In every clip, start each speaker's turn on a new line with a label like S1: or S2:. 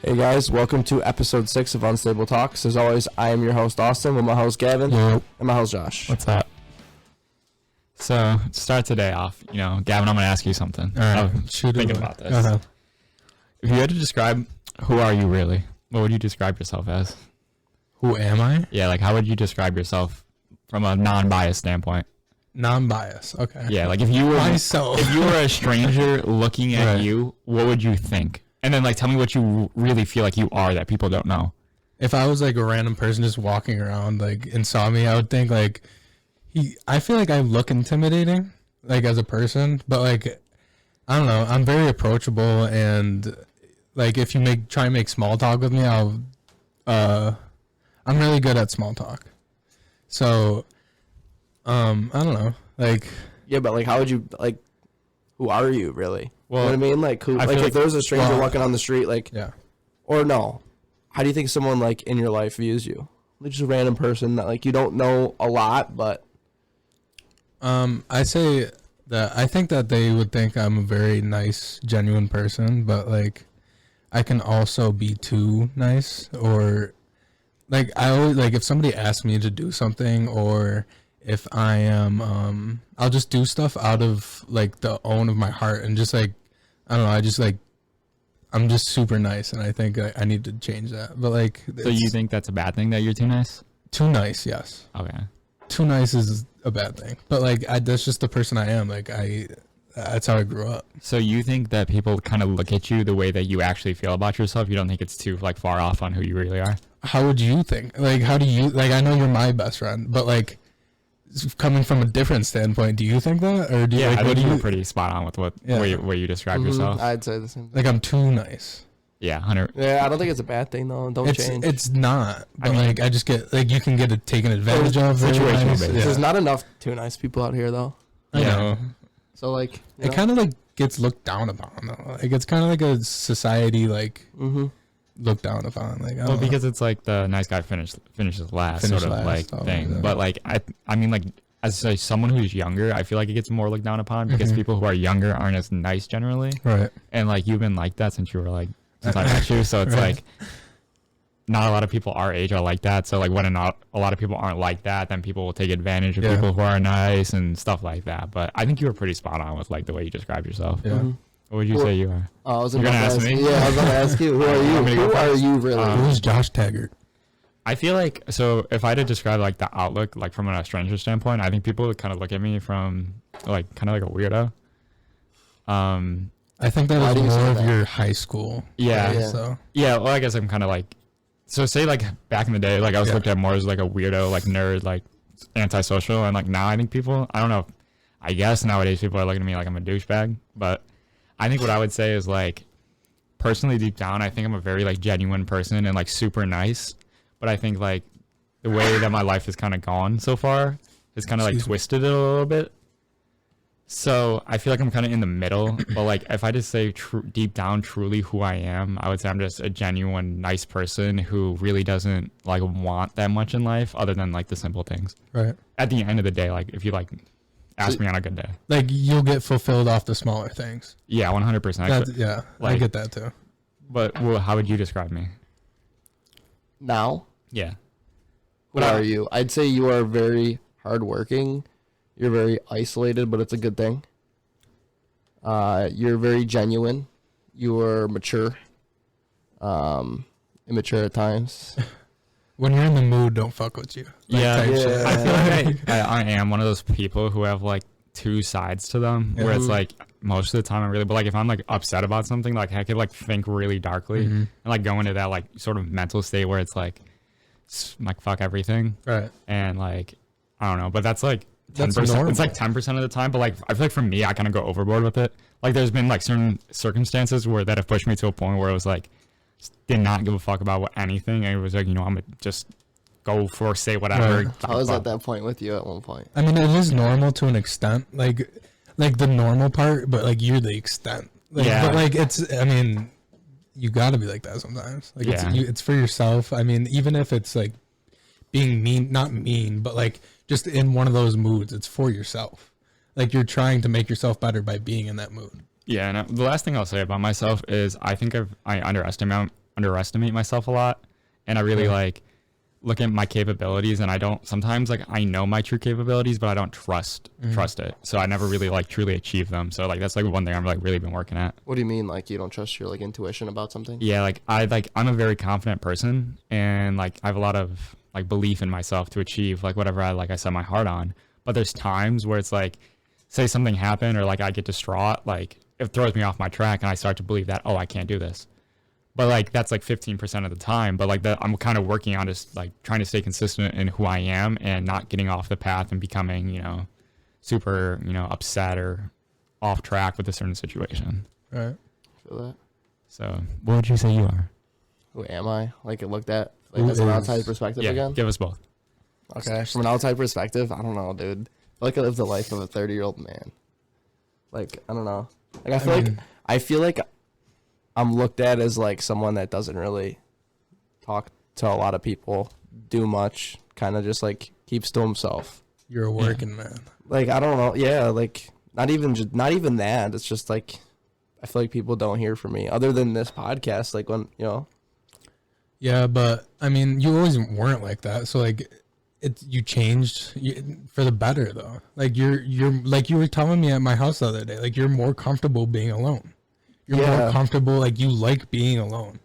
S1: Hey guys, welcome to episode 6 of Unstable Talks. As always, I am your host Austin with my host Gavin and my host Josh.
S2: What's up? So, to start today off, Gavin, I'm going to ask you something. All right. I was thinking about this. If you had to describe who are you really, what would you describe yourself as?
S3: Who am I?
S2: Yeah, like how would you describe yourself from a non-biased standpoint?
S3: Non-biased, okay.
S2: Yeah, like if you were a stranger looking at you, what would you think? And then tell me what you really feel like you are that people don't know.
S3: If I was a random person just walking around and saw me, I would think I feel like I look intimidating as a person, but I don't know, I'm very approachable, and if you try and make small talk with me, I'm really good at small talk. So I don't know,
S1: yeah, but how would you who are you really?
S2: Well,
S1: you know what I mean? If there was a stranger walking on the street,
S3: yeah, or
S1: no, how do you think someone in your life views you? Just a random person that you don't know a lot, but
S3: I say that I think that they would think I'm a very nice, genuine person, but I can also be too nice, or I always if somebody asks me to do something, or if I am I'll just do stuff out of the own of my heart, and just I don't know, I'm just super nice, and I think I need to change that. But
S2: so you think that's a bad thing that you're too nice?
S3: Too nice, yes.
S2: Okay.
S3: Too nice is a bad thing, but that's just the person I am. That's how I grew up.
S2: So you think that people kind of look at you the way that you actually feel about yourself? You don't think it's too far off on who you really are?
S3: How would you think? How do you I know you're my best friend, but coming from a different standpoint, do you think that, or do you?
S2: Yeah, I think you're pretty spot on with where you describe yourself.
S1: I'd say the same thing.
S3: I'm too nice.
S2: Yeah, 100.
S1: Yeah, I don't think it's a bad thing though. Don't change.
S3: It's not. But I just get you can get it taken advantage of.
S2: Situational
S3: nice.
S2: based.
S3: Yeah.
S1: There's not enough too nice people out here though.
S3: I know.
S1: So
S3: it kind of gets looked down upon though. It's kind of a society looked down upon.
S2: Well, because it's the nice guy finishes last sort of thing. Yeah. But I mean as someone who's younger, I feel it gets more looked down upon because people who are younger aren't as nice generally.
S3: Right.
S2: And you've been like that since you were since I met you, so it's
S3: right.
S2: Not a lot of people our age are like that. So when a lot of people aren't like that, then people will take advantage of people who are nice and stuff like that. But I think you were pretty spot on with the way you described yourself.
S3: Yeah.
S2: What would you say you are?
S1: I was
S2: going to ask me.
S1: Yeah, I was going to ask you. Who are you? Who are you really?
S3: Who's Josh Taggart?
S2: I feel so if I had to describe the outlook from a stranger standpoint, I think people would kind of look at me from kind of like a weirdo.
S3: I think that was more of your high school.
S2: Yeah.
S3: Right? So.
S2: Yeah. Well, I guess I'm kind of so say back in the day, I was looked at more as a weirdo, nerd, antisocial, and now I think people, I don't know, I guess nowadays people are looking at me like I'm a douchebag, but I think what I would say is personally deep down, I think I'm a very genuine person and super nice, but I think the way that my life has kind of gone so far has kind of twisted it a little bit. So I feel I'm kind of in the middle, but if I just say deep down truly who I am, I would say I'm just a genuine nice person who really doesn't want that much in life other than the simple things.
S3: Right.
S2: At the end of the day, if you ask me on a good day,
S3: you'll get fulfilled off the smaller things.
S2: Yeah, 100%.
S3: Yeah, I get that too.
S2: But how would you describe me?
S1: Now?
S2: Yeah.
S1: Who are you? I'd say you are very hardworking. You're very isolated, but it's a good thing. You're very genuine. You are mature. Immature at times.
S3: When you're in the mood, don't fuck with you.
S2: Yeah. I feel I am one of those people who have two sides to them, where it's most of the time I really, but if I'm upset about something, I could think really darkly and go into that sort of mental state where it's fuck everything.
S3: Right.
S2: And I don't know, but that's
S3: 10%,
S2: normal. It's 10% of the time, but I feel for me, I kind of go overboard with it. There's been certain circumstances that have pushed me to a point where it was did not give a fuck about anything, and it was I'm gonna just go for say whatever.
S1: Right. I was at that point with you at one point.
S3: I mean, it is normal to an extent, the normal part, but you're the extent.
S2: Yeah.
S3: But it's, I mean, you got to be like that sometimes. It's for yourself. I mean, even if it's being mean, not mean, but just in one of those moods, it's for yourself. Like you're trying to make yourself better by being in that mood.
S2: Yeah, and the last thing I'll say about myself is I think I underestimate myself a lot, and I really like look at my capabilities, and I don't sometimes like I know my true capabilities, but I don't trust it, so I never really like truly achieve them. So like that's like one thing I'm like really been working at.
S1: What do you mean, like you don't trust your like intuition about something?
S2: Yeah, like I'm a very confident person, and like I have a lot of like belief in myself to achieve like whatever I set my heart on. But there's times where it's like, say something happened or like I get distraught, like it throws me off my track, and I start to believe that, oh, I can't do this. But like that's like 15% of the time. But like that, I'm kind of working on just like trying to stay consistent in who I am and not getting off the path and becoming, super, upset or off track with a certain situation.
S3: Right.
S1: I feel that.
S2: So what would you say you are?
S1: Who am I? Like it looked at like as an outside perspective again?
S2: Give us both.
S1: Okay. From an outside perspective, I don't know, dude. I feel like I live the life of a 30-year-old man. Like, I don't know. Like I feel like I'm looked at as like someone that doesn't really talk to a lot of people, do much, kind of just like keeps to himself.
S3: You're a working man.
S1: Like I don't know, yeah, like not even that. It's just like I feel like people don't hear from me other than this podcast. Like when
S3: Yeah, but I mean, you always weren't like that. So like, you changed for the better though. Like you're like you were telling me at my house the other day. Like you're more comfortable being alone. You're more comfortable, like you like being alone.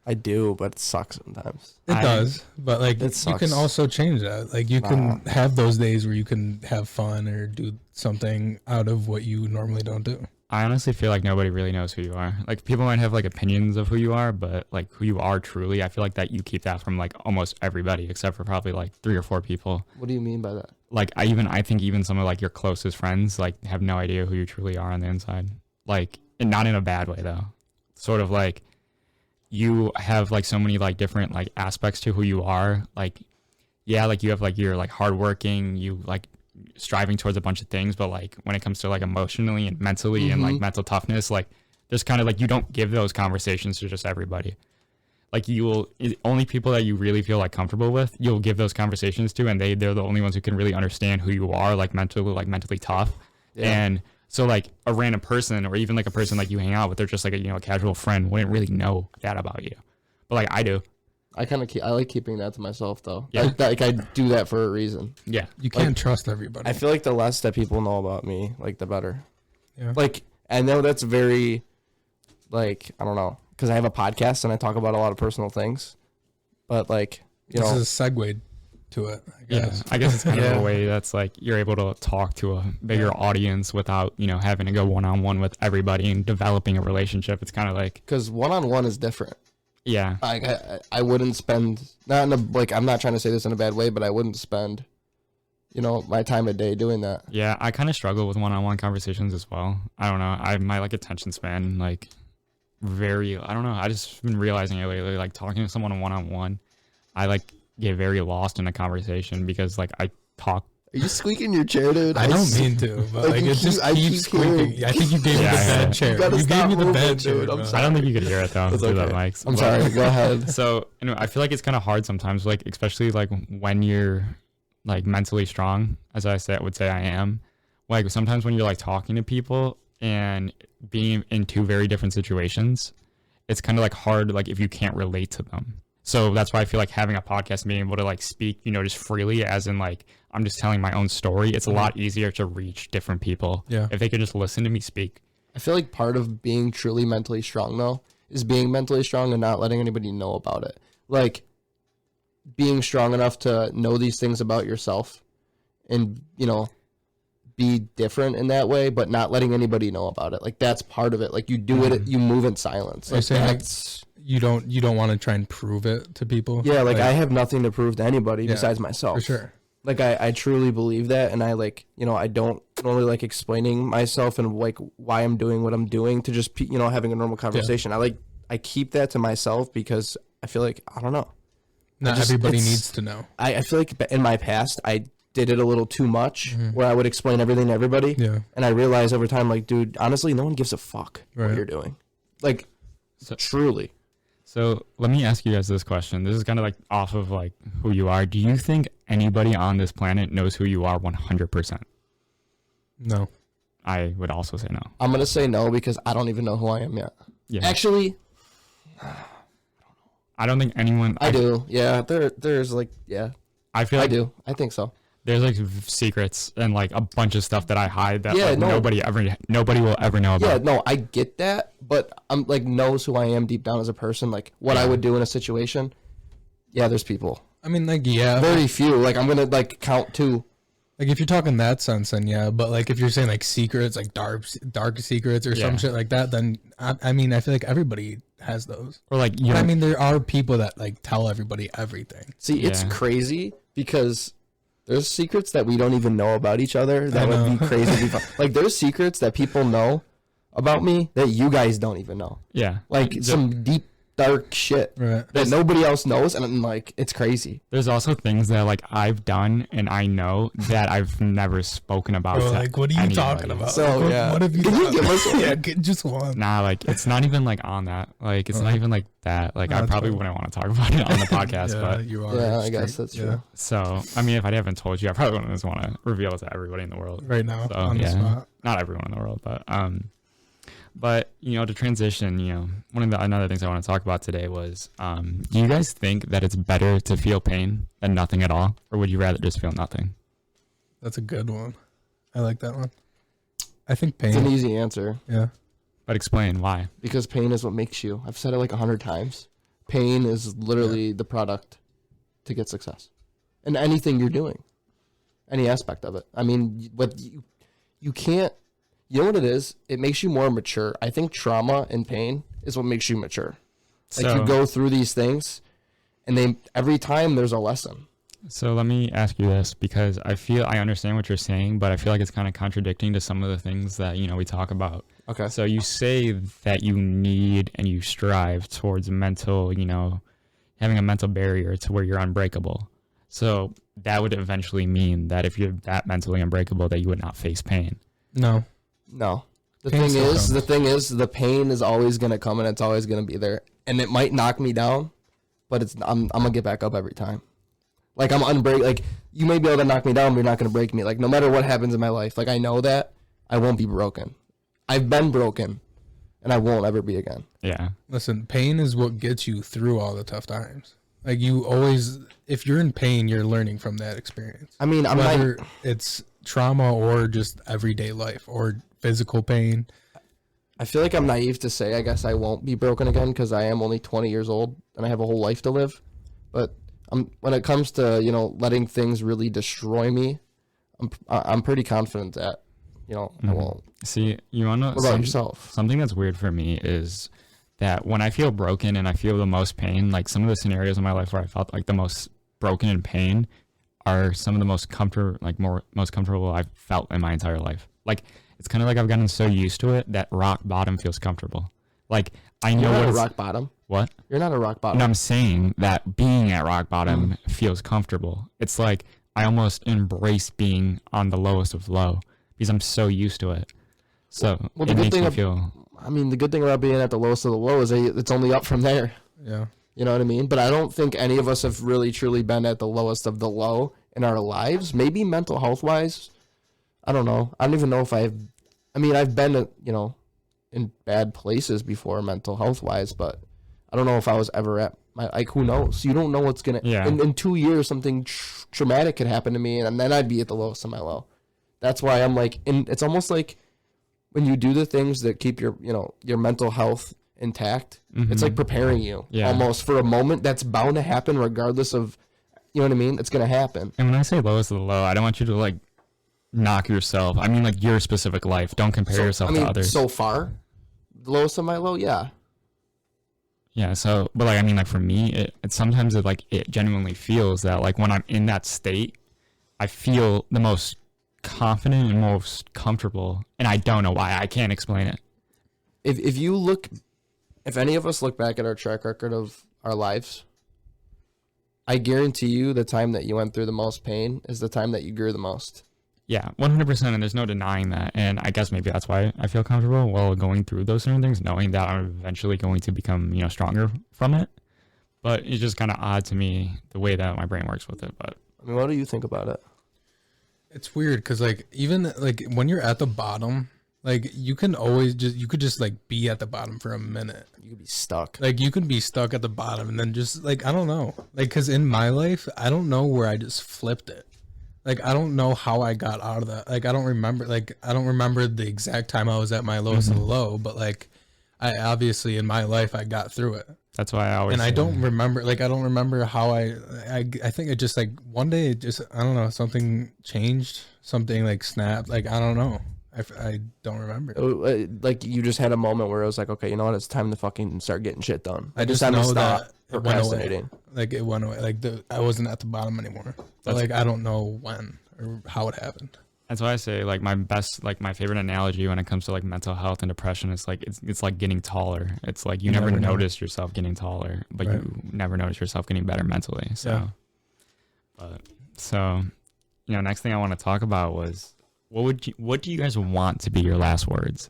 S1: I do, but it sucks sometimes.
S3: It does, but like you
S1: sucks.
S3: can also change that. Like you can have those days where you can have fun or do something out of what you normally don't do.
S2: I honestly feel like nobody really knows who you are. Like people might have like opinions of who you are, but like who you are truly, I feel like that you keep that from like almost everybody except for probably like 3 or 4 people.
S1: What do you mean by that?
S2: Like I think even some of like your closest friends like have no idea who you truly are on the inside. Like, and not in a bad way though. Sort of like you have like so many like different like aspects to who you are. Like, yeah, like you have like you're like hardworking, you like striving towards a bunch of things, but like when it comes to like emotionally and mentally and like mental toughness, like there's kind of like you don't give those conversations to just everybody. Like only people that you really feel like comfortable with, you'll give those conversations to, and they're the only ones who can really understand who you are, like mentally tough. Yeah. And so like a random person or even like a person like you hang out with, they're just like a casual friend wouldn't really know that about you, but like I do.
S1: I like keeping that to myself though. Yeah. Like I do that for a reason.
S2: Yeah.
S3: You can't trust everybody.
S1: I feel like the less that people know about me, like the better.
S3: Yeah.
S1: Like I know that's very, like I don't know, because I have a podcast and I talk about a lot of personal things, but like
S3: this is a segue to it. I guess.
S2: Yeah. I guess it's kind of a way that's like you're able to talk to a bigger audience without having to go one-on-one with everybody and developing a relationship. It's kind of like
S1: because one-on-one is different.
S2: Yeah.
S1: Like I wouldn't spend I'm not trying to say this in a bad way, but I wouldn't spend my time a day doing that.
S2: Yeah, I kind of struggle with one-on-one conversations as well. I don't know. My like attention span like I don't know. I just been realizing it lately, like talking to someone one-on-one, I like get very lost in a conversation because like I talk.
S1: Are you squeaking your chair, dude?
S3: I don't mean to, but like it just keeps squeaking. I think you gave me the bad chair. You gave me the bad chair.
S1: Dude.
S2: I don't think you could hear it though through that mic.
S1: I'm sorry. Go ahead.
S2: So I feel like it's kind of hard sometimes, like especially like when you're like mentally strong, as I would say I am. Like sometimes when you're like talking to people and being in 2 very different situations, it's kind of like hard, like if you can't relate to them. So that's why I feel like having a podcast and being able to like speak, just freely, as in like I'm just telling my own story. It's a lot easier to reach different people.
S3: Yeah.
S2: If they could just listen to me speak.
S1: I feel like part of being truly mentally strong though is being mentally strong and not letting anybody know about it. Like being strong enough to know these things about yourself and, be different in that way, but not letting anybody know about it. Like that's part of it. Like you do it, you move in silence. Like that's
S3: you don't want to try and prove it to people.
S1: Yeah, like I have nothing to prove to anybody besides myself.
S3: For sure.
S1: Like I truly believe that, and I like I don't normally like explaining myself and like why I'm doing what I'm doing to just having a normal conversation.
S3: Yeah.
S1: I keep that to myself because I feel like I don't know.
S3: Not everybody needs to know.
S1: I feel like in my past I did it a little too much where I would explain everything to everybody.
S3: Yeah.
S1: And I realized over time, like, dude, honestly, no one gives a fuck what you're doing. Like, truly.
S2: So let me ask you guys this question. This is kind of like off of like who you are. Do you think anybody on this planet knows who you are 100%?
S3: No.
S2: I would also say no.
S1: I'm gonna say no because I don't even know who I am yet.
S2: Yeah.
S1: Actually,
S2: I don't think anyone.
S1: I do. Yeah, there's like, yeah,
S2: I feel
S1: I
S2: like
S1: do. I think so.
S2: there's like secrets and like a bunch of stuff that I hide that
S1: Yeah,
S2: like,
S1: no.
S2: nobody will ever know
S1: Yeah,
S2: about.
S1: no, I get that, but I'm like knows who I am deep down as a person, like what I would do in a situation. Yeah, there's people.
S3: I mean, like, yeah.
S1: Very few. Like I'm gonna like count two.
S3: Like, if you're talking that sense, then yeah. But, like, if you're saying, like, secrets, like dark secrets or some shit like that, then, I mean, I feel like everybody has those.
S2: Or like,
S3: But, I mean, there are people that, like, tell everybody everything.
S1: See, it's crazy because there's secrets that we don't even know about each other that would be crazy. To be fun. Like, there's secrets that people know about me that you guys don't even know.
S2: Yeah.
S1: Like, some deep, dark shit that nobody else knows, and I'm like, it's crazy.
S2: There's also things that like I've done and I know that I've never spoken about.
S3: Bro, like, what are you talking about?
S1: So,
S3: like, what have you
S1: Can
S3: done?
S1: you give us one?
S3: Yeah, just one.
S2: Nah, like it's not even like on that. Like it's not even like that. Like I probably wouldn't want to talk about it on the podcast, but
S3: you are.
S1: Yeah, I guess that's true.
S2: so I mean, if I haven't told you, I probably wouldn't just want to reveal it to everybody in the world
S3: Right now,
S2: so,
S3: on the spot.
S2: not everyone in the world, but you know, to transition, you know, another things I want to talk about today was, do you guys think that it's better to feel pain than nothing at all, or would you rather just feel nothing?
S3: That's a good one. I like that one. I think pain.
S1: It's an easy answer.
S3: Yeah.
S2: But explain why.
S1: Because pain is what makes you. I've said it like 100 times. Pain is literally the product to get success. In anything you're doing. Any aspect of it. I mean, what you can't, you know what it is? It makes you more mature. I think trauma and pain is what makes you mature. Like
S2: So,
S1: you go through these things and every time there's a lesson.
S2: so let me ask you this, because I understand what you're saying, but I feel like it's kind of contradicting to some of the things that, you know, we talk about.
S1: Okay.
S2: So you say that you need and you strive towards mental, you know, having a mental barrier to where you're unbreakable. So that would eventually mean that if you're that mentally unbreakable, that you would not face pain.
S3: No.
S1: No. The
S3: Pain
S1: thing
S3: still
S1: is,
S3: comes.
S1: the pain is always going to come and it's always going to be there. And it might knock me down, but I'm going to get back up every time. Like I'm unbreak. Like you may be able to knock me down, but you're not going to break me. Like no matter what happens in my life, like I know that I won't be broken. I've been broken and I won't ever be again.
S2: Yeah.
S3: Listen, pain is what gets you through all the tough times. Like you always, if you're in pain, you're learning from that experience.
S1: I mean,
S3: Whether it's trauma or just everyday life or physical pain.
S1: I feel like I'm naive to say I guess I won't be broken again because I am only 20 years old and I have a whole life to live. But when it comes to, you know, letting things really destroy me, I'm pretty confident that, you know, I won't.
S2: See, you want to...
S1: What about yourself?
S2: Something that's weird for me is that when I feel broken and I feel the most pain, like some of the scenarios in my life where I felt like the most broken in pain are some of the most comfortable I've felt in my entire life. Like, it's kind of like I've gotten so used to it that rock bottom feels comfortable. Like, I know
S1: You're
S2: what
S1: not a
S2: it's...
S1: rock bottom.
S2: What?
S1: You're not a rock bottom.
S2: And I'm saying that being at rock bottom feels comfortable. It's like I almost embrace being on the lowest of low because I'm so used to it. So
S1: Well,
S2: it makes me feel...
S1: I mean, the good thing about being at the lowest of the low is it's only up from there.
S3: Yeah.
S1: You know what I mean? But I don't think any of us have really truly been at the lowest of the low in our lives. Maybe mental health wise. I don't know. I don't even know if I've been, you know, in bad places before mental health wise, but I don't know if I was ever at like, who knows? You don't know what's going to, in 2 years, something traumatic could happen to me and then I'd be at the lowest of my low. That's why I'm like, it's almost like when you do the things that keep your, you know, your mental health intact, it's like preparing you almost for a moment that's bound to happen regardless of, you know what I mean? It's going to happen.
S2: And when I say lowest of the low, I don't want you to like knock yourself. I mean like your specific life. Don't compare yourself to others.
S1: So far, the lowest of my low, yeah.
S2: Yeah, so, but like, I mean, like for me, it sometimes it genuinely feels that like when I'm in that state, I feel the most confident and most comfortable, and I don't know why. I can't explain it.
S1: If any of us look back at our track record of our lives, I guarantee you the time that you went through the most pain is the time that you grew the most.
S2: Yeah, 100%, and there's no denying that. And I guess maybe that's why I feel comfortable while going through those certain things, knowing that I'm eventually going to become, you know, stronger from it. But it's just kind of odd to me the way that my brain works with it. But
S1: I mean, what do you think about it?
S3: It's weird because like even like when you're at the bottom, like you could just like be at the bottom for a minute.
S1: You could be stuck.
S3: Like you could be stuck at the bottom and then just like I don't know. Like because in my life, I don't know where I just flipped it. Like I don't know how I got out of that. Like I don't remember. Like I don't remember the exact time I was at my lowest of low. But like I obviously in my life I got through it.
S2: That's why I always.
S3: And I don't remember. Like I don't remember how I think it just like one day it just I don't know something changed. Something like snapped. Like I don't know. I don't remember.
S1: Like you just had a moment where it was like, okay, you know what? It's time to fucking start getting shit done.
S3: I just
S1: time to
S3: know
S1: stop
S3: that it went away.
S1: procrastinating.
S3: Like it went away. Like I wasn't at the bottom anymore. But like I don't know when or how it happened.
S2: That's why I say like my favorite analogy when it comes to like mental health and depression is like it's like getting taller. It's like you never notice yourself getting taller, but you never notice yourself getting better mentally. So, next thing I want to talk about was what do you guys want to be your last words?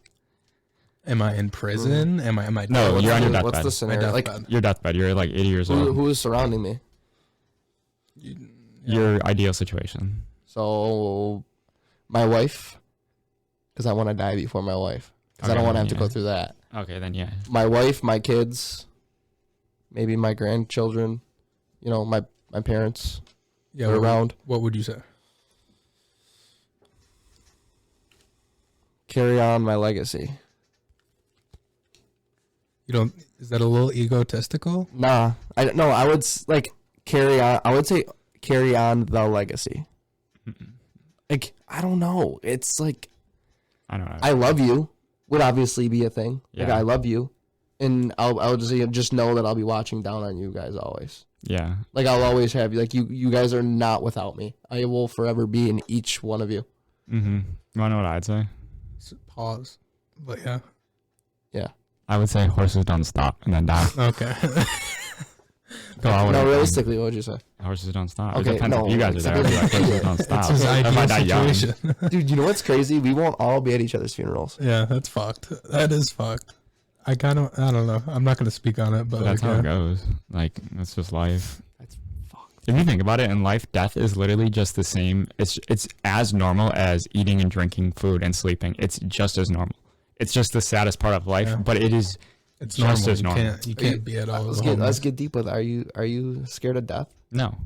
S3: Am I in prison? Am I
S2: No, you're on your deathbed.
S1: What's the scenario? Like
S2: your deathbed. You're like 80 years old.
S1: Who is surrounding me?
S2: Your ideal situation.
S1: So, my wife, because I want to die before my wife, because I don't want to have to go through that.
S2: Okay, then yeah.
S1: My wife, my kids, maybe my grandchildren, my parents are around.
S3: What would you say?
S1: Carry on my legacy.
S3: Is that a little egotistical?
S1: Nah, I would like carry on. I would say carry on the legacy. Like, I don't know. It's like,
S2: I don't know.
S1: I love you would obviously be a thing.
S2: Yeah.
S1: Like, I love you. And I'll just know that I'll be watching down on you guys always.
S2: Yeah.
S1: Like, I'll always have you. Like, you guys are not without me. I will forever be in each one of you.
S2: Mm-hmm. You want to know what I'd say?
S3: Pause. But yeah.
S1: Yeah.
S2: I would say horses don't stop and then die.
S3: Okay.
S1: No, realistically, what would you say?
S2: Horses don't stop.
S1: Okay,
S2: it depends
S1: no,
S2: if you guys are there. I'd be like, horses don't stop.
S3: It's his ideal situation.
S1: Dude, you know what's crazy? We won't all be at each other's funerals.
S3: Yeah, that's fucked. That is fucked. I don't know. I'm not going to speak on it, but
S2: that's how it goes. Like, that's just life.
S1: That's fucked.
S2: If you think about it, in life, death is literally just the same. It's as normal as eating and drinking food and sleeping. It's just as normal. It's just the saddest part of life, but it is
S3: it's
S2: just
S3: normal.
S2: as normal.
S3: You can't be at all.
S1: Let's get deep with it. Are you scared of death?
S2: No.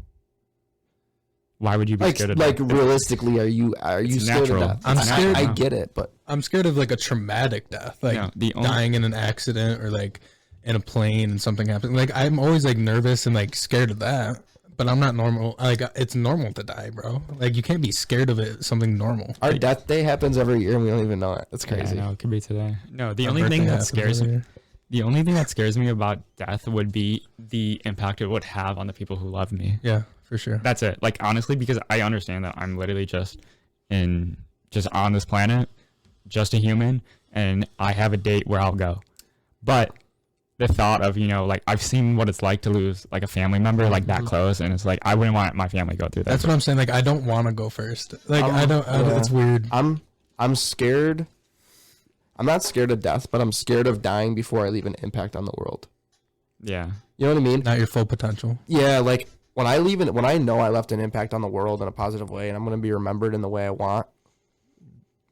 S2: Why would you be scared of death?
S1: Like realistically, are you scared
S2: natural.
S1: of death?
S3: I'm scared.
S1: I get it, but
S3: I'm scared of like a traumatic death, like dying in an accident or like in a plane and something happens. Like I'm always like nervous and like scared of that. But I'm not normal. Like it's normal to die, bro. Like you can't be scared of it. Something normal.
S1: Our death day happens every year, and we don't even know it. That's crazy.
S2: Yeah, no, it could be today. No, the only thing that scares me about death would be the impact it would have on the people who love me.
S3: Yeah, for sure.
S2: That's it. Like honestly, because I understand that I'm literally just on this planet, just a human, and I have a date where I'll go. But the thought of, like I've seen what it's like to lose like a family member like that close, and it's like I wouldn't want my family to go through that.
S3: That's what I'm saying. Like I don't want to go first. Like I don't. It's weird.
S1: I'm scared. I'm not scared of death, but I'm scared of dying before I leave an impact on the world.
S2: Yeah.
S1: You know what I mean?
S3: Not your full potential.
S1: Yeah, like when I know I left an impact on the world in a positive way, and I'm gonna be remembered in the way I want,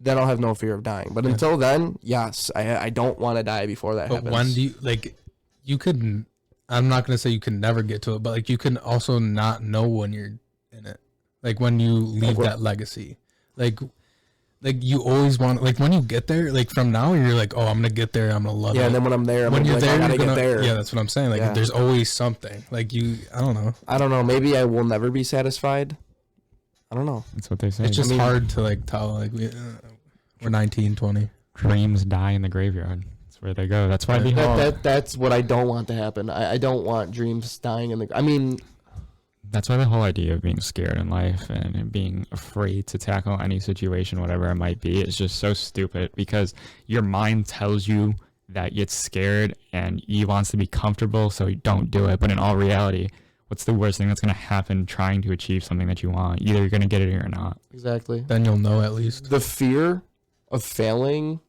S1: then I'll have no fear of dying. But until then, yes, I don't want to die before that happens.
S3: But when do you like? You could. I'm not gonna say you can never get to it, but like you can also not know when you're in it. Like when you leave that legacy, like you always want. Like when you get there, like from now you're like, oh, I'm gonna get there. I'm gonna love it.
S1: Yeah, and then when I'm there,
S3: when you're
S1: like,
S3: there,
S1: I gotta
S3: get
S1: there.
S3: Yeah, that's what I'm saying. Like there's always something. Like I don't know. Maybe
S1: I will never be satisfied. I don't know.
S2: That's what they say.
S3: It's just hard to like tell. Like we're 19, 20.
S2: Dreams die in the graveyard. That's where they go. That's why
S1: that's what I don't want to happen. I don't want dreams dying in the. I mean,
S2: that's why the whole idea of being scared in life and being afraid to tackle any situation, whatever it might be, is just so stupid, because your mind tells you that it's scared and you wants to be comfortable, so you don't do it. But in all reality, what's the worst thing that's going to happen trying to achieve something that you want? Either you're going to get it or you're not.
S1: Exactly.
S3: Then you'll know at least.
S1: The fear of failing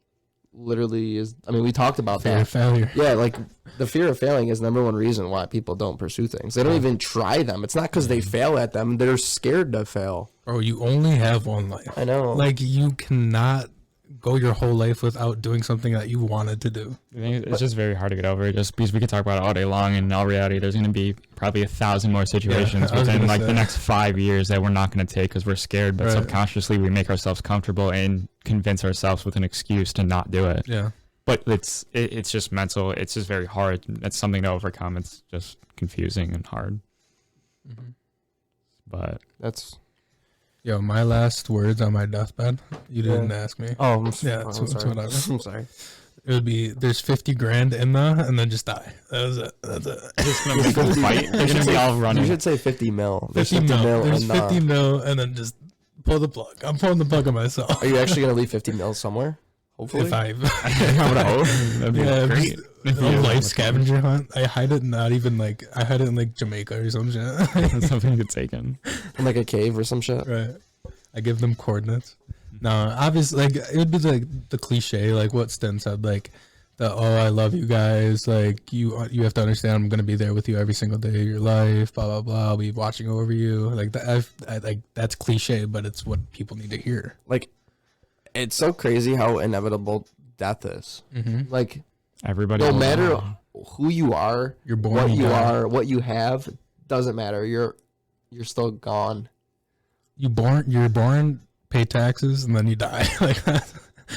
S1: literally is, I mean, we talked about
S3: fear
S1: that.
S3: Of failure.
S1: Yeah, like the fear of failing is the number one reason why people don't pursue things. They don't even try them. It's not because they fail at them. They're scared to fail.
S3: Bro, you only have one life.
S1: I know.
S3: Like, you cannot go your whole life without doing something that you wanted to do.
S2: I think it's just very hard to get over, just because we could talk about it all day long, and in all reality, there's going to be probably 1,000 more situations within like the next 5 years that we're not going to take because we're scared, but subconsciously we make ourselves comfortable and convince ourselves with an excuse to not do it.
S3: Yeah.
S2: But it's just mental. It's just very hard. It's something to overcome. It's just confusing and hard. But
S1: That's...
S3: Yo, my last words on my deathbed. You didn't ask me.
S1: Oh,
S3: I'm
S1: sorry.
S3: whatever.
S1: I'm sorry.
S3: It would be, there's 50 grand in there, and then just die. That was it. That's it.
S2: it's going to be a fight. They're going to be all running.
S1: You should say 50 mil.
S3: 50 mil. There's
S1: and,
S3: 50 mil, and then just pull the plug. I'm pulling the plug on myself.
S1: Are you actually going to leave 50 mil somewhere? Hopefully.
S3: If I
S2: I would hope. That'd be great.
S3: A life scavenger hunt. I hide it I hide it in like Jamaica or some shit.
S2: That's something you could take in
S1: like a cave or some shit.
S3: Right. I give them coordinates. No, obviously, like, it would be like the cliche, like what Sten said, like I love you guys, like you have to understand I'm gonna be there with you every single day of your life, blah blah blah. I'll be watching over you, like that. Like that's cliche, but it's what people need to hear.
S1: Like, it's so crazy how inevitable death is. Like,
S2: everybody.
S1: No matter who you are,
S3: you're born,
S1: what you are, what you have, doesn't matter. You're still gone. You're
S3: born, pay taxes, and then you die. Like that's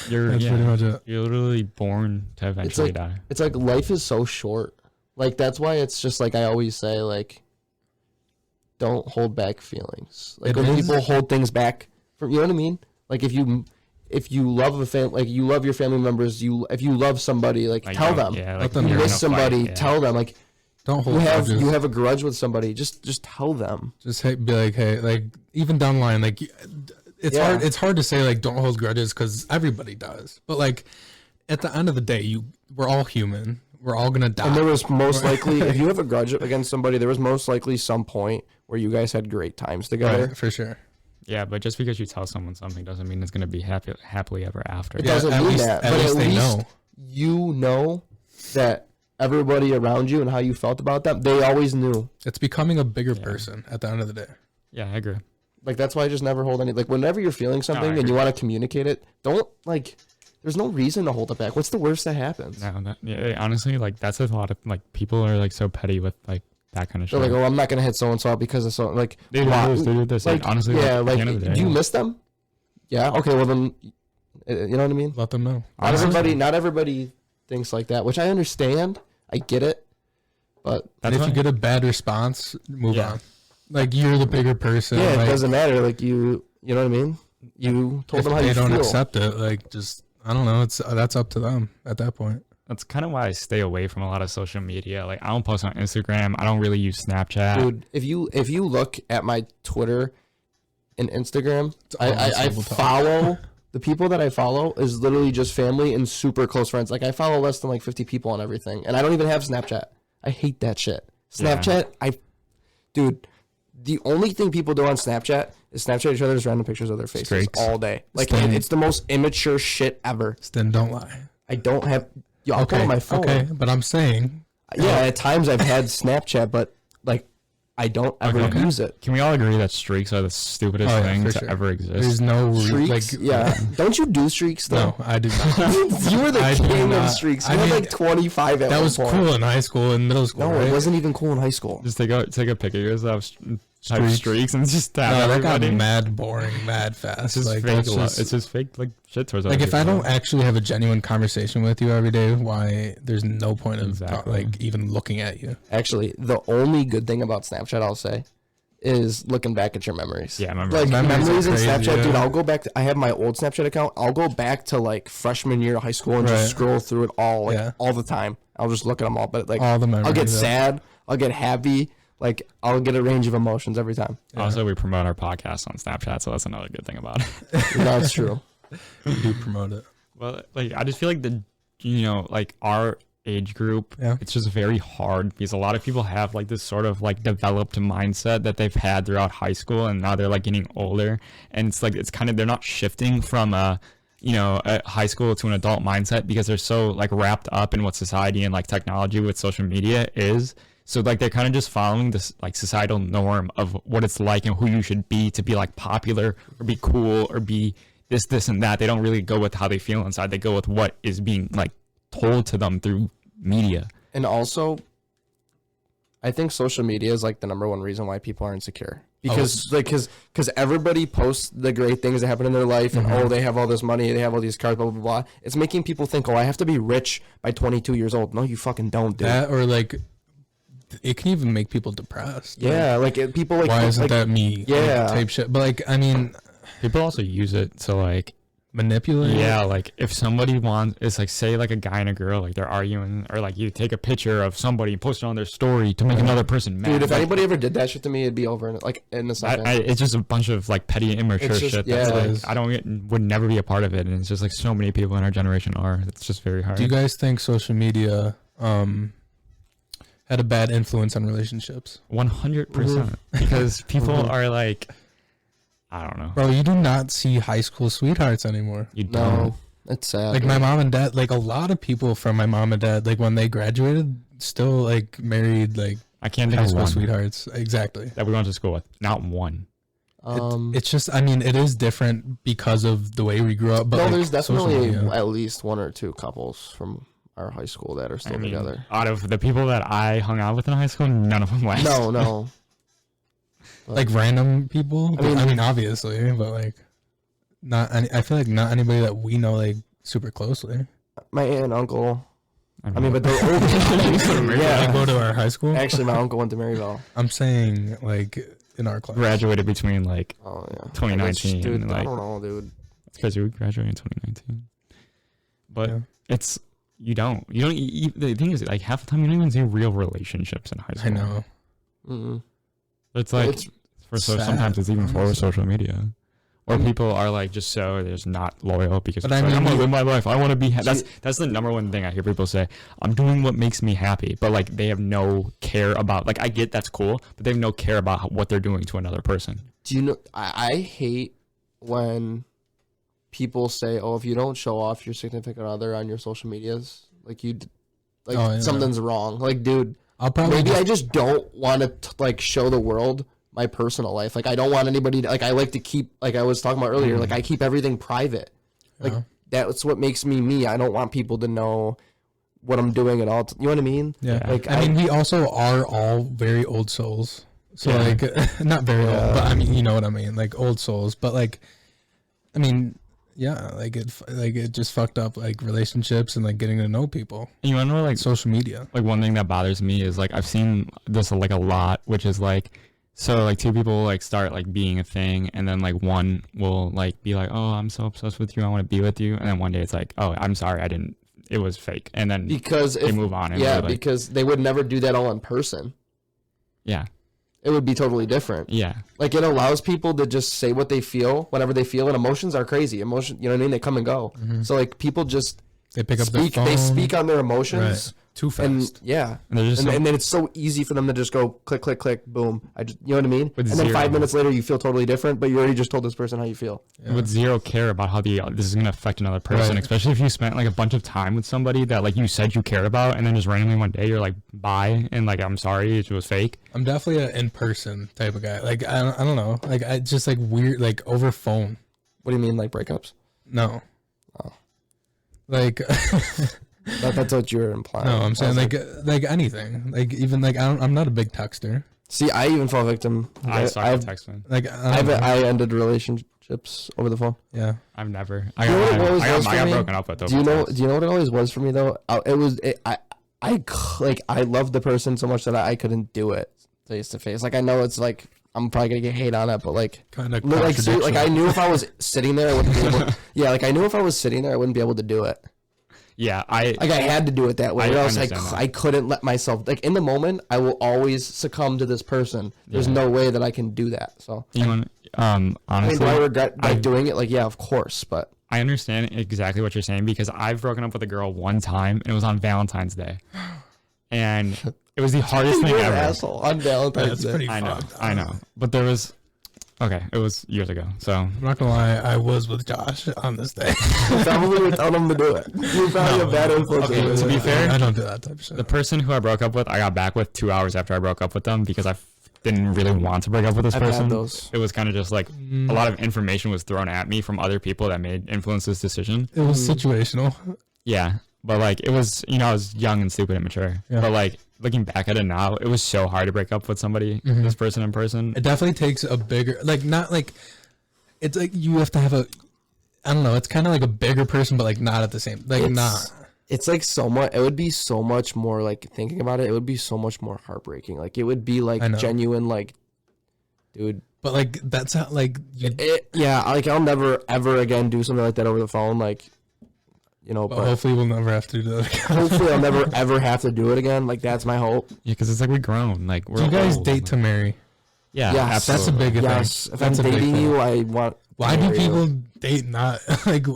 S3: pretty much it.
S2: You're literally born to eventually die.
S1: It's like life is so short. Like, that's why it's just like I always say, like, don't hold back feelings. Like, when people hold things back from, you know what I mean? Like, if you love a family, like, you love your family members, if you love somebody, like tell them.
S2: Yeah,
S3: like
S1: you miss somebody, tell them. Like,
S3: don't hold grudges.
S1: You have a grudge with somebody, just tell them.
S3: Just be like, hey, like, even down the line, like, it's hard to say, like, don't hold grudges because everybody does. But, like, at the end of the day, we're all human. We're all gonna die.
S1: And there was most likely, if you have a grudge against somebody, there was most likely some point where you guys had great times together.
S3: Right, for sure.
S2: Yeah, but just because you tell someone something doesn't mean it's going to be happily ever after.
S1: It doesn't mean that. But at least
S3: know.
S1: You know that everybody around you and how you felt about them, they always knew.
S3: It's becoming a bigger person at the end of the day.
S2: Yeah, I agree.
S1: Like, that's why I just never hold any, like, whenever you're feeling something and you want to communicate it, don't, like, there's no reason to hold it back. What's the worst that happens?
S2: No, honestly, like, that's a lot of, like, people are, like, so petty with, like, that kind of shit.
S1: They're like, oh, I'm not going to hit so-and-so because of so, like,
S2: they do this. Like, honestly,
S1: yeah,
S2: like,
S1: like,
S2: at the end of the day,
S1: do you miss them? Yeah, okay, well then, you know what I mean?
S3: Let them know.
S1: Not everybody thinks like that, which I understand. I get it. But
S3: if you get a bad response, move on. Like, you're the bigger person.
S1: Yeah,
S3: like,
S1: it doesn't matter. Like, you know what I mean? You told them how you feel.
S3: If they don't accept it, like, just, I don't know. That's up to them at that point.
S2: That's kind of why I stay away from a lot of social media. Like, I don't post on Instagram. I don't really use Snapchat.
S1: Dude, if you look at my Twitter and Instagram, I follow the people that I follow is literally just family and super close friends. Like, I follow less than like 50 people on everything, and I don't even have Snapchat. I hate that shit. Snapchat, dude, the only thing people do on Snapchat is Snapchat each other's random pictures of their faces all day. Like, it's the most immature shit ever.
S3: Then don't lie.
S1: I don't have. Yo, I'll go on my phone.
S3: Okay, but I'm saying.
S1: Yeah, at times I've had Snapchat, but like, I don't ever use it.
S2: Can we all agree that streaks are the stupidest thing to ever exist?
S3: There's no
S1: streaks. Don't you do streaks though?
S3: No, I do not.
S1: You were the king of streaks. You had like 25 at one point.
S3: That was cool in high school and middle school.
S1: No, it wasn't even cool in high school.
S2: Just take a pic of yourself, type streaks, and just tap
S3: everybody. That got mad boring, mad fast.
S2: It's just fake. It's just fake, like, shit towards
S3: like, if I don't actually have a genuine conversation with you every day, why there's no point of like even looking at you.
S1: Actually, the only good thing about Snapchat, I'll say, is looking back at your memories.
S2: Yeah,
S1: like memories in Snapchat, dude. I'll go back. I have my old Snapchat account. I'll go back to like freshman year of high school and just scroll through it all, like all the time. I'll just look at them all, but like
S3: all the memories.
S1: I'll get sad. I'll get happy. Like, I'll get a range of emotions every time.
S2: Also, we promote our podcast on Snapchat, so that's another good thing about it.
S1: That's true.
S3: We do promote it.
S2: Well, like, I just feel like like, our age group, it's just very hard because a lot of people have like this sort of like developed mindset that they've had throughout high school, and now they're like getting older, and it's like, it's kind of, they're not shifting from a high school to an adult mindset because they're so like wrapped up in what society and like technology with social media is. So like they're kind of just following this like societal norm of what it's like and who you should be to be like popular or be cool or be this and that. They don't really go with how they feel inside. They go with what is being like told to them through media.
S1: And also, I think social media is like the number one reason why people are insecure. Because because everybody posts the great things that happen in their life, and oh, they have all this money, they have all these cars, blah blah blah. It's making people think, oh, I have to be rich by 22 years old. No, you fucking don't, dude.
S3: That, or like, it can even make people depressed.
S1: Yeah, like people like,
S3: why isn't
S1: like,
S3: that me?
S1: Yeah,
S3: like, type shit. But like, I mean,
S2: people also use it to like
S3: manipulate.
S2: Yeah, like if somebody wants, it's like say like a guy and a girl, like they're arguing, or like you take a picture of somebody and post it on their story to make another person mad.
S1: Dude, if
S2: like,
S1: anybody ever did that shit to me, it'd be over in a second.
S2: It's just a bunch of like petty immature shit.
S1: Yeah,
S2: that's like would never be a part of it, and it's just like so many people in our generation are. It's just very hard.
S3: Do you guys think social media had a bad influence on relationships?
S2: 100%, because people are like, I don't know,
S3: bro. You do not see high school sweethearts anymore.
S2: You don't.
S1: No, it's sad.
S3: Like my mom and dad, like a lot of people from my mom and dad, like when they graduated, still like married, like
S2: I can't think
S3: high
S2: of
S3: school
S2: one
S3: sweethearts. Exactly.
S2: that we went to school with. Not one.
S3: It's just, I mean, it is different because of the way we grew up. But
S1: no,
S3: like,
S1: there's definitely
S3: social media-
S1: at least one or two couples from our high school that are still together.
S2: Out of the people that I hung out with in high school, none of them last.
S1: No.
S3: like random people. I mean, obviously, but like not. I feel like not anybody that we know like super closely.
S1: My aunt and uncle.
S2: I
S1: I mean, but they're older.
S3: Yeah, go to our high school.
S1: Actually, my uncle went to Maryville.
S3: I'm saying like in our class.
S2: graduated between like
S1: Oh yeah,
S2: 2019.
S1: Dude,
S2: and,
S1: I
S2: like,
S1: don't know, dude.
S2: it's because we graduated in 2019. But
S3: Yeah.
S2: it's the thing is, like, half the time you don't even see real relationships in high school.
S3: I know.
S1: Mm-mm.
S2: It's like
S1: It's
S3: sad,
S2: sometimes it's even for
S3: honestly.
S2: social media, or people are like just so they're just not loyal because
S3: But
S2: it's
S3: I
S2: like,
S3: mean,
S2: I'm gonna
S3: you-
S2: live my life. I want to be. That's the number one thing I hear people say. I'm doing what makes me happy, but like they have no care about. Like I get that's cool, but they have no care about what they're doing to another person.
S1: Do you know? I hate when people say, "Oh, if you don't show off your significant other on your social medias, like
S3: Oh, yeah.
S1: something's wrong." Like, dude,
S3: I'll probably
S1: maybe I just don't want to like show the world my personal life. Like, I don't want anybody to, like, I like to keep, like I was talking about earlier, like I keep everything private. Like
S3: Yeah.
S1: that's what makes me me. I don't want people to know what I'm doing at all. You know what I mean?
S3: Yeah.
S1: Like,
S3: I mean, we also are all very old souls. So
S2: Yeah.
S3: like, not very
S1: Yeah.
S3: old, but I mean, you know what I mean, like old souls. But like, I mean, yeah, like it just fucked up like relationships and like getting to know people.
S2: And you want to know like
S3: Social media.
S2: like one thing that bothers me is like I've seen this like a lot, which is like so like two people will, like start like being a thing, and then like one will like be like, oh, I'm so obsessed with you, I want to be with you, and then one day it's like, oh, I'm sorry, I didn't, it was fake, and then
S1: because
S2: they move on. And
S1: yeah,
S2: they're like,
S1: because they would never do that all in person.
S2: yeah,
S1: It would be totally different.
S2: yeah,
S1: Like, it allows people to just say what they feel whenever they feel, and emotions are crazy. Emotion, you know what I mean? They come and go. So like people just
S3: They pick up
S1: speak.
S3: their phone.
S1: They speak on their emotions,
S3: too
S1: and
S3: fast.
S1: yeah,
S2: and they're just
S1: and,
S2: so-
S1: and then it's so easy for them to just go click, click, click, boom. You know what I mean?
S2: With
S1: And then
S2: zero.
S1: 5 minutes later, you feel totally different, but you already just told this person how you feel.
S2: with zero care about how this is going to affect another person,
S3: Right.
S2: especially if you spent like a bunch of time with somebody that like you said you cared about, and then just randomly one day you're like, bye, and like, I'm sorry, it was fake.
S3: I'm definitely an in-person type of guy. Like I don't know. Like I just like weird like over phone.
S1: What do you mean, like breakups?
S3: No.
S1: Oh.
S3: Like
S1: That's what you're implying.
S3: no, I'm
S1: I
S3: saying
S1: was
S3: like anything. Like even like I'm not a big texter.
S1: see, I even fall victim.
S2: I started
S1: I've,
S2: texting.
S3: Like I don't know.
S1: I ended relationships over the phone.
S3: Yeah.
S2: I've never.
S1: You know what it always
S2: I got
S1: was for me?
S2: broken up with.
S1: Do you know? Do you know what it always was for me though? I loved the person so much that I couldn't do it face to face. Like I know it's like I'm probably gonna get hate on it, but like
S3: Kind of
S1: like I knew if I was sitting there, I wouldn't be able. Yeah, like I knew if I was sitting there, I wouldn't be able to do it.
S2: Yeah,
S1: Like I had to do it that way.
S2: I
S1: Or else
S2: understand that.
S1: I couldn't let myself. Like in the moment, I will always succumb to this person. There's
S2: Yeah.
S1: no way that I can do that. So
S2: You know,
S1: I mean,
S2: honestly,
S1: do I regret like
S2: I-
S1: doing it? Like yeah, of course, but.
S2: I understand exactly what you're saying because I've broken up with a girl one time and it was on Valentine's Day, and it was the hardest thing
S1: You're an
S2: ever.
S1: asshole on Valentine's
S3: That's
S1: Day.
S3: pretty
S2: I know,
S3: fucked.
S2: I know, but there was Okay, it was years ago. So
S3: I'm not gonna lie, I was with Josh on this day.
S1: Probably were telling him to do it. You're probably a bad influence.
S2: Okay, to be fair,
S3: I don't do that type of shit.
S2: the person who I broke up with, I got back with 2 hours after I broke up with them because I didn't really want to break up with this
S1: I've had
S2: person.
S1: those.
S2: It was kind of just like a lot of information was thrown at me from other people that made influence this decision.
S3: It was situational.
S2: Yeah, but like it was, I was young and stupid and immature.
S3: Yeah.
S2: But like looking back at it now, it was so hard to break up with somebody, this person in person.
S3: It definitely takes a bigger, like, not like, it's like you have to have a, I don't know, it's kind of like a bigger person, but like not at the same, like not.
S1: It's like so much. It would be so much more like thinking about it. It would be so much more heartbreaking. Like it would be like genuine, like, dude.
S3: But like that's how like you.
S1: Yeah, like I'll never ever again do something like that over the phone. Like, but
S3: hopefully we'll never have to do that again.
S1: Hopefully I'll never ever have to do it again. Like that's my hope.
S2: Yeah, because it's like we're grown. Like we're.
S3: Do you guys
S2: old.
S3: date to marry?
S2: Yeah,
S1: yes,
S3: that's a big thing.
S1: Yes, if
S3: that's
S1: I'm dating you, I want.
S3: Why do people date not like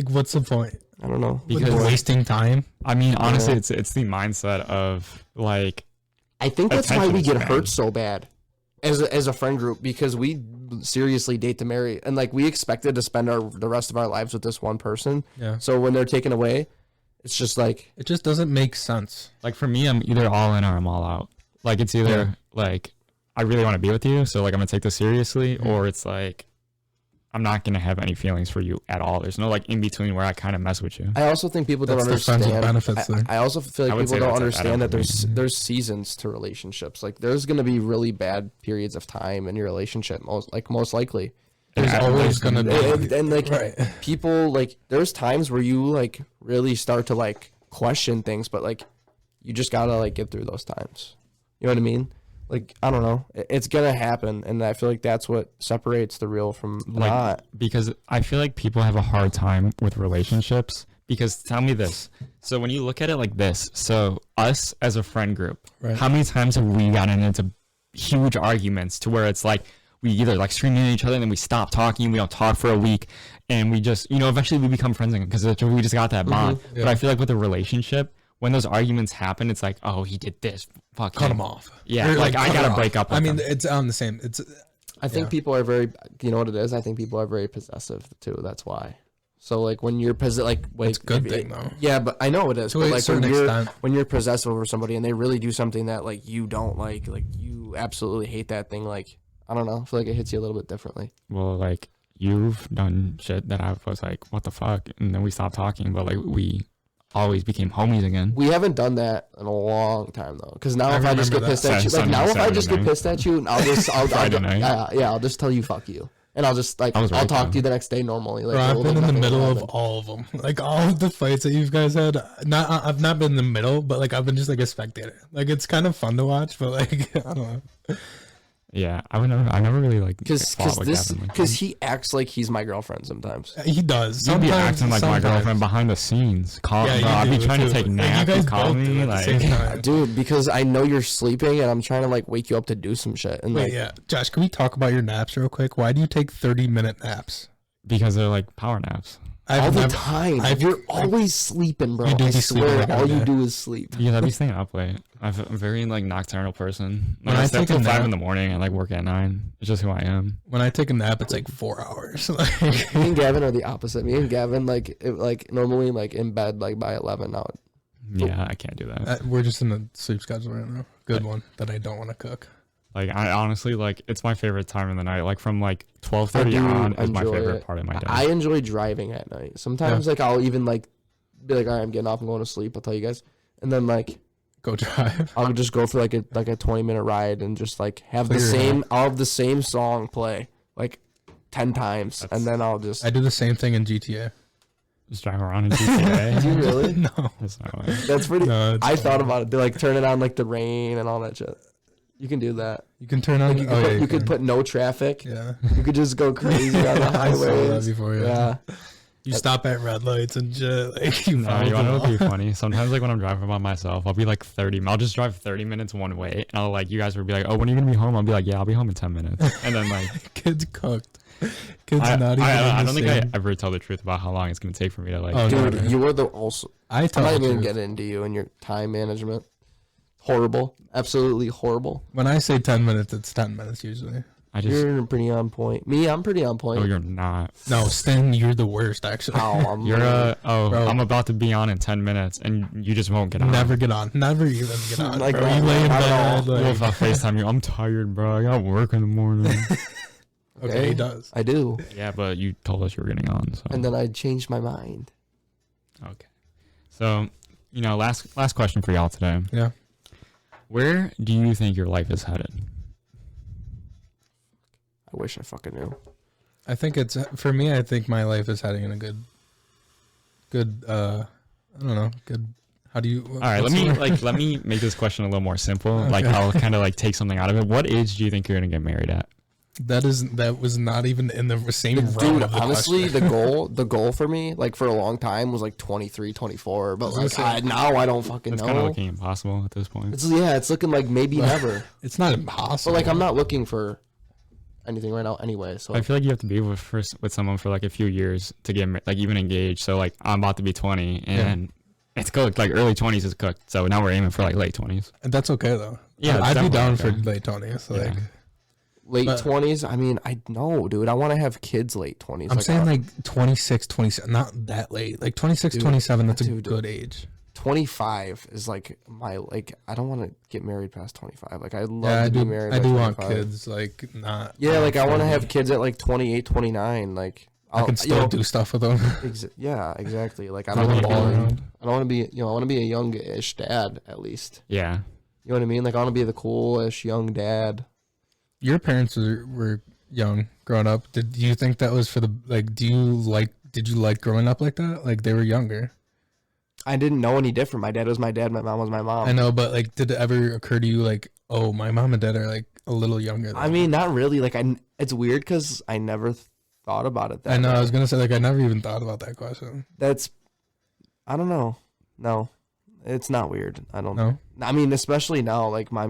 S3: what's the point?
S1: I don't know.
S2: Because
S3: wasting time.
S2: I mean, honestly, it's the mindset of like.
S1: I think that's why we get
S2: span.
S1: hurt so bad, as a friend group, because we seriously date to marry, and like we expected to spend the rest of our lives with this one person.
S3: Yeah.
S1: So when they're taken away, it's just like
S3: it just doesn't make sense.
S2: Like for me, I'm either all in or I'm all out. Like it's either like I really want to be with you, so like I'm gonna take this seriously, or it's like I'm not gonna have any feelings for you at all. There's no like in between where I kind of mess with you.
S1: I also think people don't understand. I also feel like people don't understand that there's seasons to relationships. Like there's gonna be really bad periods of time in your relationship, most likely.
S3: There's always gonna be,
S1: and like people like there's times where you like really start to like question things, but like you just gotta like get through those times. You know what I mean? Like, I don't know. It's going to happen. And I feel like that's what separates the real from not.
S2: Because I feel like people have a hard time with relationships. Because tell me this. So when you look at it like this, so us as a friend group, how many times have we gotten into huge arguments to where it's like we either like screaming at each other and then we stop talking, we don't talk for a week, and we just, eventually we become friends again because we just got that bond. But I feel like with a relationship, when those arguments happen, it's like, oh, he did this. Fuck
S3: cut him off.
S2: Yeah, like I gotta break up with him.
S3: It's on the same.
S1: I think people are very, you know what it is? I think people are very possessive too. That's why. So like when you're
S3: it's a good thing though.
S1: Yeah, but I know it is. But like when you're possessive over somebody and they really do something that like you don't like you absolutely hate that thing. Like I don't know. I feel like it hits you a little bit differently.
S2: Well, like you've done shit that I was like, what the fuck, and then we stopped talking. But like we always became homies again.
S1: We haven't done that in a long time though, because now if I just get pissed at you, like now if I just get pissed at you, I'll just tell you fuck you, and I'll just like I'll talk to you the next day normally. Like,
S3: Bro, I've been in the middle of all of them, like all of the fights that you guys had. I've not been in the middle, but like I've been just like a spectator. Like it's kind of fun to watch, but like I don't know.
S2: Yeah, I never really like
S1: because he acts like he's my girlfriend sometimes.
S3: He does.
S2: You'd be acting like my girlfriend behind the scenes. I'd be trying to take naps. You call me like,
S1: dude, because I know you're sleeping and I'm trying to like wake you up to do some shit. And
S3: wait, Josh, can we talk about your naps real quick? Why do you take 30-minute naps?
S2: Because they're like power naps.
S1: All the time. You're always sleeping, bro. I swear, all you do is sleep.
S2: Yeah, I'd be staying up late. I'm a very like nocturnal person. Like, I stay up till 5 in the morning and like work at 9. It's just who I am.
S3: When I take a nap, it's like 4 hours.
S1: Me and Gavin are the opposite. Me and Gavin like normally like in bed like by 11 now.
S2: Yeah, I can't do that.
S3: We're just in a sleep schedule right now. Good one that I don't want to cook.
S2: Like I honestly like it's my favorite time in the night. Like from like 12:30 on is my favorite part of my day.
S1: I enjoy driving at night. Sometimes like I'll even like be like, all right, I'm getting off and going to sleep. I'll tell you guys, and then like
S3: go drive.
S1: I'll just go for like a 20-minute ride and just like have I'll have the same song play like 10 times, and then I'll just.
S3: I do the same thing in GTA.
S2: Just drive around in GTA.
S1: Do you really?
S3: No,
S2: that's not right.
S1: That's pretty. No, I thought about it. They like turn it on like the rain and all that shit. You can do that.
S3: You can turn on.
S1: Like you could put no traffic.
S3: Yeah.
S1: You could just go crazy on the highways.
S3: Yeah. You stop at red lights and shit. Like you
S2: want to know what'd be funny? Sometimes like when I'm driving by myself, I'll be like 30. I'll just drive 30 minutes one way, and I'll like you guys will be like, oh, when are you gonna be home? I'll be like, yeah, I'll be home in 10 minutes, and then like
S3: kids cooked. Kids
S2: I don't think I ever tell the truth about how long it's gonna take for me to like.
S1: Oh, dude, you were the also.
S3: I'm not even
S1: gonna get into you and your time management. Horrible. Absolutely horrible.
S3: When I say 10 minutes, it's 10 minutes usually.
S1: You're pretty on point. Me, I'm pretty on point.
S2: No, you're not.
S3: No, Stan, you're the worst, actually.
S1: Ow,
S3: Bro.
S2: I'm about to be on in 10 minutes, and you just won't get on.
S3: Never get on. Never even get on.
S1: Like,
S3: bro. You lay in bed.
S2: Well, if I FaceTime you, I'm tired, bro. I got work in the morning.
S3: Okay, he does.
S1: I do.
S2: Yeah, but you told us you were getting on. So.
S1: And then I changed my mind.
S2: Okay. So, last question for y'all today.
S3: Yeah.
S2: Where do you think your life is headed?
S1: I wish I fucking knew.
S3: I think it's, for me, I think my life is heading in a good, I don't know, good, how do you,
S2: all right, let me make this question a little more simple.
S3: Okay.
S2: Like, I'll kind of like take something out of it. What age do you think you're going to get married at?
S3: that was not even in the same realm
S1: Dude,
S3: of the
S1: honestly,
S3: question.
S1: the goal for me, like for a long time, was like 23, 24. But
S3: was
S1: like
S3: gonna say-
S1: now I don't fucking
S2: It's
S1: know.
S2: kind of looking impossible at this point.
S1: It's looking like maybe never.
S3: It's not
S1: But
S3: impossible.
S1: like I'm not looking for anything right now anyway. So
S2: I feel like you have to be with someone for like a few years to get like even engaged. So like I'm about to be 20 and it's cooked. Like early 20s is cooked. So now we're aiming for like late 20s.
S3: That's okay, though.
S2: Yeah,
S3: I'd be
S2: definitely
S3: down
S2: okay.
S3: for late 20s. So
S2: Yeah.
S3: like,
S1: late
S3: but-
S1: 20s. I mean, I know, dude. I want to have kids late 20s.
S3: I'm saying like 26, 27, not that late. Like 26,
S1: Dude,
S3: 27, that's a
S1: dude.
S3: good age.
S1: 25 is like I don't want to get married past 25. Like I'd love
S3: Yeah, I
S1: to be
S3: do.
S1: married.
S3: I
S1: by
S3: do want
S1: 25.
S3: kids, like not.
S1: Yeah, like I want to
S3: 40.
S1: have kids at like 28, 29. Like
S3: I can still do stuff with them.
S1: Yeah, exactly. Like I
S3: Throw
S1: don't
S3: the
S1: want to
S3: ball
S1: be.
S3: around.
S1: I don't want to be. I want to be a youngish dad at least.
S2: Yeah.
S1: You know what I mean? Like I want to be the coolish young dad.
S3: Your parents were young growing up. Did you think that was for the like? Did you like growing up like that? Like they were younger.
S1: I didn't know any different. My dad was my dad. My mom was my mom.
S3: I know, but like, did it ever occur to you like, oh, my mom and dad are like a little younger? Than
S1: I mean, not really. Like it's weird because I never thought about it. That
S3: I know.
S1: way.
S3: I was gonna say like I never even thought about that question.
S1: I don't know. No, it's not weird. I don't.
S3: No,
S1: I mean, especially now. Like my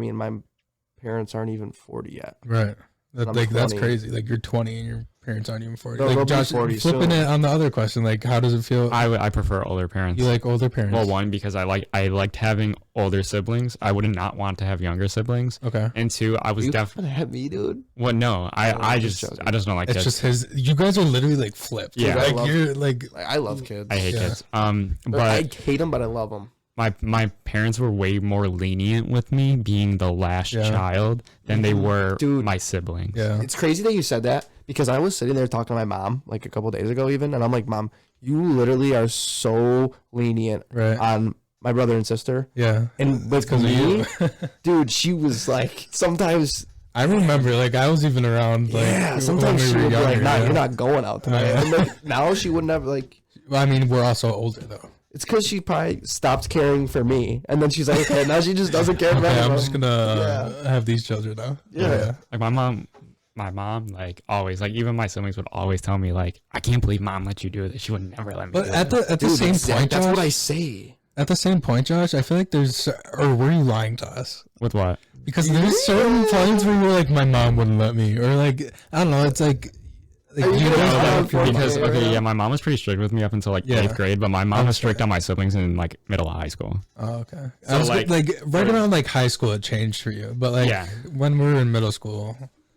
S1: parents aren't even 40 yet.
S3: right.
S1: I'm
S3: Like that's
S1: 20.
S3: crazy. Like you're 20 and your parents aren't even 40.
S1: They'll be
S3: Like Josh,
S1: 40
S3: flipping
S1: soon.
S3: it on the other question, like how does it feel?
S2: I prefer older parents.
S3: You like older parents?
S2: Well, one, because I liked having older siblings. I would not want to have younger siblings.
S3: Okay.
S2: And two, I was
S1: You
S2: definitely.
S1: at me, dude.
S2: Well, no, I
S1: I'm
S2: just
S1: just joking.
S2: don't like
S3: It's
S2: kids.
S3: just his. You guys are literally like flipped.
S2: Yeah.
S3: Like
S1: I love-
S3: you're like.
S1: Like, I love kids.
S2: I hate
S3: Yeah.
S2: kids.
S1: I
S2: But
S1: hate them, but I love them.
S2: my parents were way more lenient with me being the last
S3: Yeah.
S2: child than they were
S1: Dude.
S2: my siblings.
S3: Yeah.
S1: It's crazy that you said that because I was sitting there talking to my mom like a couple days ago even, and I'm like, Mom, you literally are so lenient
S3: Right.
S1: on my brother and sister.
S3: Yeah.
S1: And with
S3: Because of
S1: me,
S3: you.
S1: dude, she was like, sometimes,
S3: I remember, like I was even around. Like,
S1: yeah,
S3: when
S1: sometimes
S3: we
S1: she
S3: were
S1: would be like,
S3: younger,
S1: nah,
S3: yeah.
S1: you're not going out tonight.
S3: Yeah.
S1: And like, now she wouldn't have, like,
S3: Well, I mean, we're also older though.
S1: it's because she probably stopped caring for me. And then she's like, okay, now she just doesn't care for
S3: Okay, I'm
S1: anyone.
S3: just gonna have these children now.
S1: Yeah.
S2: Like my mom, like always, like even my siblings would always tell me, like, I can't believe mom let you do this. She would never let me.
S3: But
S2: do
S3: at
S2: this.
S3: the
S1: Dude,
S3: same point,
S1: that's
S3: Josh,
S1: what I say.
S3: at the same point, Josh, I feel like there's, or were you lying to us?
S2: With what?
S3: Because there's certain points where you're like, my mom wouldn't let me, or like, I don't know, it's like
S1: Are you
S3: you
S1: gonna
S3: know
S1: tell
S3: that
S1: them for
S2: Because
S1: Yeah.
S2: okay, yeah, my mom was pretty strict with me up until like
S3: Yeah.
S2: 8th grade, but my mom
S3: I'm
S2: was strict
S3: sorry.
S2: on my siblings in like middle of high school.
S3: Oh, okay.
S2: So,
S3: I was
S2: like-
S3: like right around like high school, it changed for you, but like
S2: Yeah.
S3: when we were in middle school,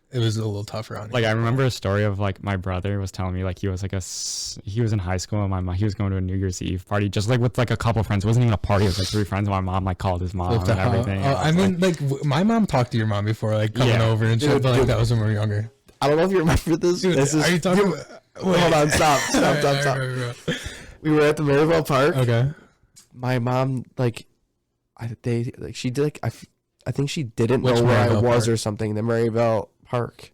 S3: it was a little tougher on you.
S2: Like I remember a story of like my brother was telling me like he was in high school and he was going to a New Year's Eve party just like with like a couple friends. It wasn't even a party. It was like 3 friends. And my mom like called his mom
S3: Flipped
S2: and
S3: out.
S2: everything.
S3: Oh,
S2: And
S3: I
S2: was
S3: mean, like my mom talked to your mom before, like coming
S2: Yeah.
S3: over and shit,
S1: Dude,
S3: but like
S1: dude.
S3: that was when we were younger.
S1: I don't know if you remember this.
S3: Dude,
S1: This is,
S3: are you talking? About,
S1: Hold on, stop. We were at the Maryville Park.
S3: Okay.
S1: My mom, like, she did, like, I think she didn't
S3: Which
S1: know where I
S3: Maryville
S1: was
S3: Park?
S1: or something. The Maryville Park.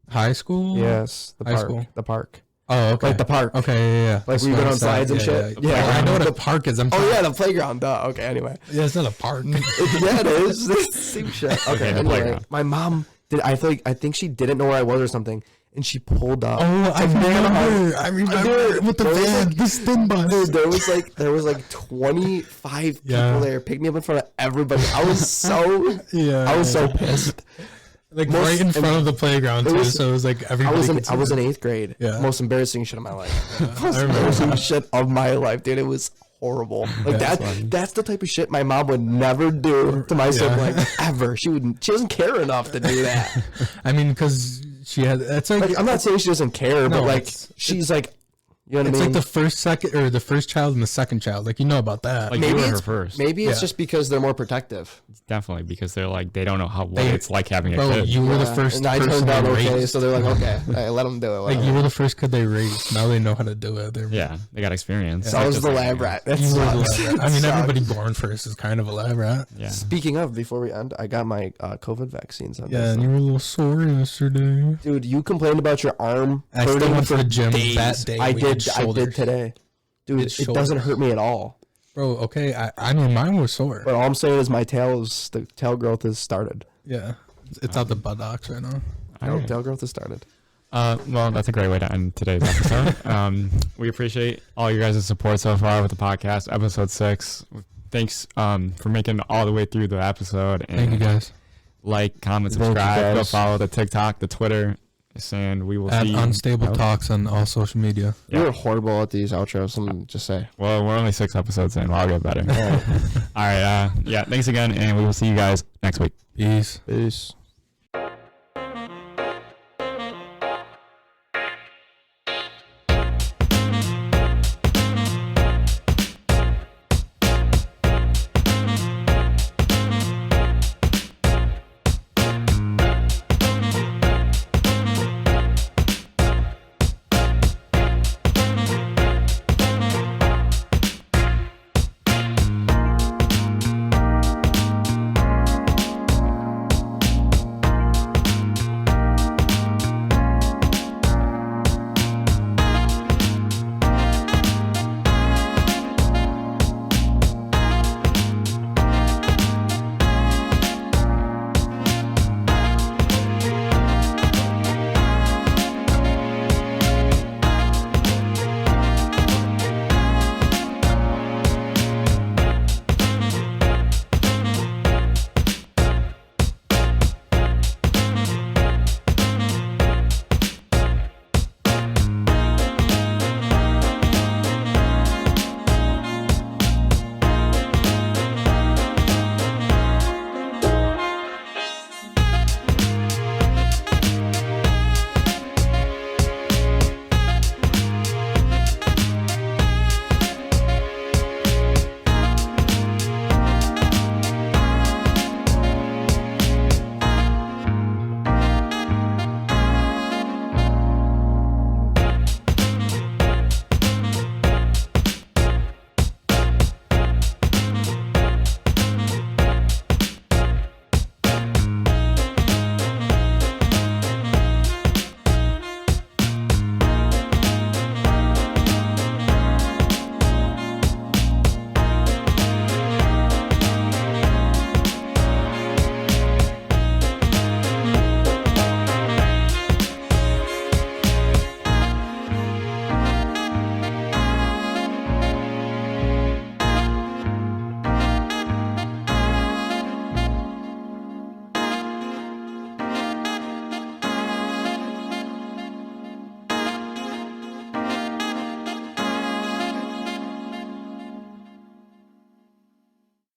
S3: High school.
S1: Yes, the
S3: High
S1: park.
S3: school.
S1: The park.
S3: Oh, okay.
S1: Like the park.
S3: Okay, yeah.
S1: Like
S3: That's
S1: we
S3: what
S1: went
S3: I
S1: on
S3: said.
S1: slides and shit. Yeah.
S3: I know what a park is. I'm
S1: Oh
S3: talking-
S1: yeah, the playground. Duh. Okay. Anyway.
S3: Yeah, it's not a park.
S1: Yeah, it is. It's the same shit. Okay.
S2: Okay, the
S1: Anyway,
S2: playground.
S1: my mom did. I think she didn't know where I was or something, and she pulled up.
S3: Oh, I remember. I
S1: Dude,
S3: remember with the
S1: there was
S3: van,
S1: like-
S3: the spin bus.
S1: Dude, there was like 25
S3: Yeah.
S1: people there. Picked me up in front of everybody. I was so pissed.
S3: Like
S1: Most-
S3: right in front of the playground
S1: it
S3: too.
S1: was-
S3: So it was like everybody.
S1: I was in
S3: it.
S1: 8th grade.
S3: Yeah.
S1: Most embarrassing shit of my life. Most
S3: I remember
S1: embarrassing
S3: that.
S1: shit of my life, dude. It was horrible. Like
S3: That's funny.
S1: that's the type of shit my mom would never do to my sibling ever. She doesn't care enough to do that.
S3: I mean, because she had. It's like
S1: I'm not saying she doesn't care, but
S3: No,
S1: like
S3: it's-
S1: she's like, you know what I
S3: it's
S1: mean?
S3: like the first child and the second child. Like, you know about that.
S2: Like
S1: maybe
S2: you were her
S1: it's
S2: first.
S1: maybe it's
S3: Yeah.
S1: just because they're more protective.
S2: Definitely, because they're like, they don't know what
S3: They-
S2: it's like having a
S3: Bro,
S2: kid.
S3: you were the
S1: Yeah,
S3: first
S1: and I
S3: person
S1: turned out
S3: they
S1: okay,
S3: raised.
S1: so they're like, okay, I let them do it.
S3: Like,
S1: whatever.
S3: you were the first kid they raised. Now they know how to do it. They're,
S2: Yeah, they got experience.
S1: So I was
S2: Just
S1: the
S2: like,
S1: lab rat. That
S3: You were the
S1: sucks.
S3: lab rat. I mean,
S1: Sucks.
S3: everybody born first is kind of a lab rat.
S2: Yeah.
S1: Speaking of, before we end, I got my COVID vaccines. On
S3: Yeah, and you were a little sore yesterday.
S1: dude, you complained about your arm
S3: I still
S1: hurting
S3: went to
S1: for
S3: the gym
S1: days.
S3: that day.
S1: I
S3: We had
S1: did. I
S3: shoulders.
S1: did today, dude.
S3: We
S1: It
S3: had
S1: doesn't
S3: shoulders.
S1: hurt me at all.
S3: Bro, okay. I mean, mine was sore.
S1: But all I'm saying is the tail growth has started.
S3: Yeah. It's out the buttocks right now.
S2: Alright.
S1: Tail growth has started.
S2: Well, that's a great way to end today's episode. We appreciate all you guys' support so far with the podcast, episode 6. Thanks for making it all the way through the episode. And
S3: Thank you, guys.
S2: like, comment,
S1: Thank you,
S2: subscribe, go
S1: guys.
S2: follow the TikTok, the Twitter, and we will
S3: At
S2: see.
S3: Unstable
S2: Oh,
S3: Talks on all social media.
S1: You
S2: Yeah.
S1: were horrible at these outros. Let me just say.
S2: Well, we're only 6 episodes in. Well, I'll get better. All right. Yeah. Thanks again, and we will see you guys next week.
S3: Peace.
S1: Peace.